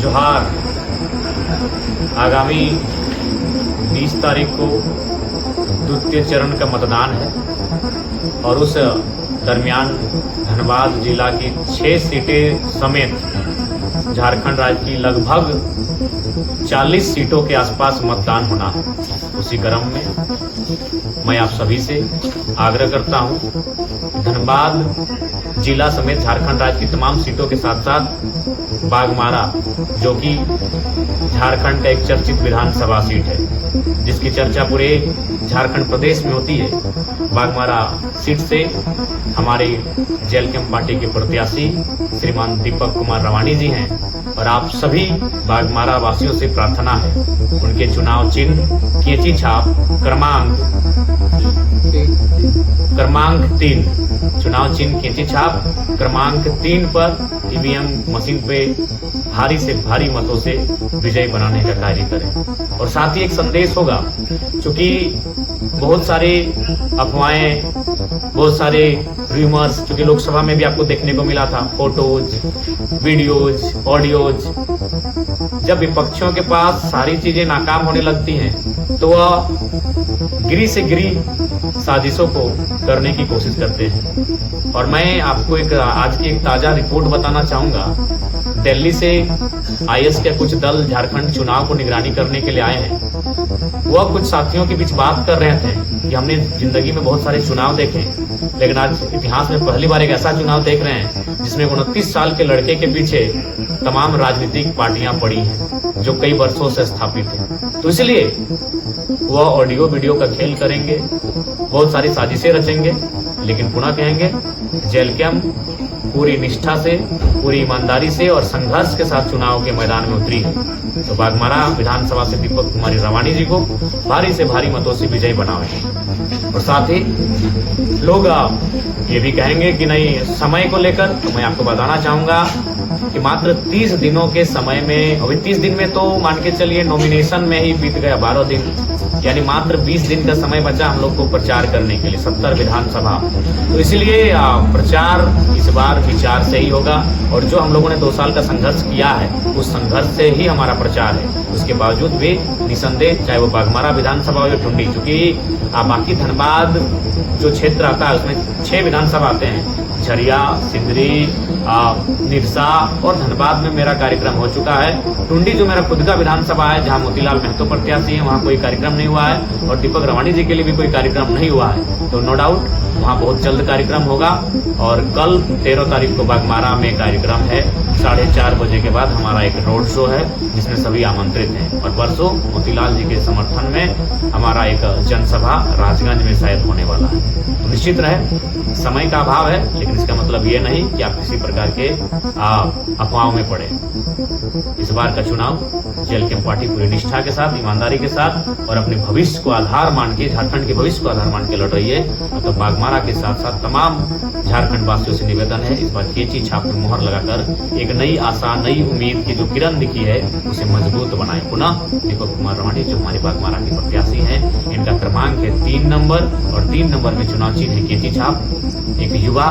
जोहार। आगामी 20 तारीख को द्वितीय चरण का मतदान है और उस दरमियान धनबाद जिला की 6 सीटें समेत झारखंड राज्य की लगभग 40 सीटों के आसपास मतदान होना है। उसी क्रम में मैं आप सभी से आग्रह करता हूं, धनबाद जिला समेत झारखंड राज्य की तमाम सीटों के साथ साथ बाघमारा, जो कि झारखंड का एक चर्चित विधानसभा सीट है जिसकी चर्चा पूरे झारखंड प्रदेश में होती है, बाघमारा सीट से हमारे जेएलकेएम पार्टी के प्रत्याशी श्रीमान दीपक कुमार रवानी जी हैं और आप सभी बाघमारा वासियों से प्रार्थना है उनके चुनाव चिन्ह कैंची छाप क्रमांक 3 चुनाव चिन्ह कैंची छाप क्रमांक 3 पर ईवीएम मशीन पे भारी से भारी मतों से विजय बनाने का कार्य करें। और साथ ही एक संदेश होगा, क्योंकि बहुत सारे अफवाहें, बहुत सारे रूमर्स, क्योंकि लोकसभा में भी आपको देखने को मिला था, फोटोज, वीडियोज, ऑडियोज, जब विपक्षियों के पास सारी चीजें नाकाम होने लगती हैं तो वह गिरी से गिरी साजिशों को करने की कोशिश करते हैं। और मैं आपको आज की एक ताजा रिपोर्ट बताना चाहूंगा। दिल्ली से आईएएस के कुछ दल झारखंड चुनाव को निगरानी करने के लिए आए हैं। वह कुछ साथियों के बीच बात कर रहे थे कि हमने जिंदगी में बहुत सारे चुनाव देखे, लेकिन आज इतिहास में पहली बार एक ऐसा चुनाव देख रहे हैं जिसमें 29 साल के लड़के के पीछे तमाम राजनीतिक पार्टियां पड़ी हैं जो कई वर्षों से स्थापित हैं। तो इसलिए वह ऑडियो वीडियो का खेल करेंगे, बहुत सारी साजिशें रचेंगे, लेकिन पुनः कहेंगे जेएलकेएम पूरी निष्ठा से, पूरी ईमानदारी से और संघर्ष के साथ चुनाव के मैदान में उतरी है। तो बाघमारा विधानसभा से दीपक कुमारी रवानी जी को भारी से भारी मतों से विजयी बनावे। और साथ ही लोग ये भी कहेंगे कि नहीं, समय को लेकर तो मैं आपको बताना चाहूंगा कि मात्र 30 दिनों के समय में, अभी 30 दिन में तो मान के चलिए नॉमिनेशन में ही बीत गया 12 दिन, यानी मात्र 20 दिन का समय बचा हम लोग को प्रचार करने के लिए 70 विधानसभा। तो इसलिए प्रचार इस बार विचार से ही होगा और जो हम लोगों ने 2 साल का संघर्ष किया है उस संघर्ष से ही हमारा प्रचार है। उसके बावजूद भी निसंदेह, चाहे वो बाघमारा विधानसभा हो या टुंडी, क्योंकि बाकी धनबाद जो क्षेत्र आता है उसमें 6 विधानसभा आते हैं, झरिया, सिंदरी, निरसा और धनबाद में मेरा कार्यक्रम हो चुका है। टुंडी जो मेरा खुद का विधानसभा है जहां मोतीलाल महतो प्रत्याशी है, वहां कोई कार्यक्रम नहीं हुआ है और दीपक रवानी जी के लिए भी कोई कार्यक्रम नहीं हुआ है। तो नो डाउट वहां बहुत जल्द कार्यक्रम होगा। और कल 13 तारीख को बाघमारा में कार्यक्रम है, 4:30 बजे के बाद हमारा एक रोड शो है जिसमें सभी आमंत्रित हैं। और परसों मोतीलाल जी के समर्थन में हमारा एक जनसभा राजगंज में शायद होने वाला है। तो निश्चित रहे, समय का अभाव है, लेकिन इसका मतलब ये नहीं कि आप किसी प्रकार के अफवाहों में पड़े। इस बार का चुनाव जेएलकेएम पार्टी पूरी निष्ठा के साथ, ईमानदारी के साथ और अपने भविष्य को आधार मान के, झारखंड के भविष्य को आधार मान के लड़ रही है। तो बाघमारा के साथ साथ तमाम झारखंड वासियों से निवेदन है, इस बार कैंची छाप में मोहर लगाकर एक नई आशा, नई उम्मीद की जो किरण दिखी है उसे मजबूत बनाए। पुनः दीपक कुमार रवानी जो हमारे बाघमारा के प्रत्याशी हैं, इनका क्रमांक है 3 नंबर और 3 नंबर में चुनाव चिन्ह है कैंची छाप। एक युवा,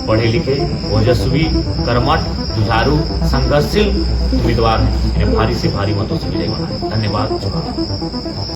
पढ़े लिखे, ओजस्वी, कर्मठ, जुझारू, संघर्षशील उम्मीदवार है, इन्हें भारी से भारी मतों से विजय बनाए। धन्यवाद।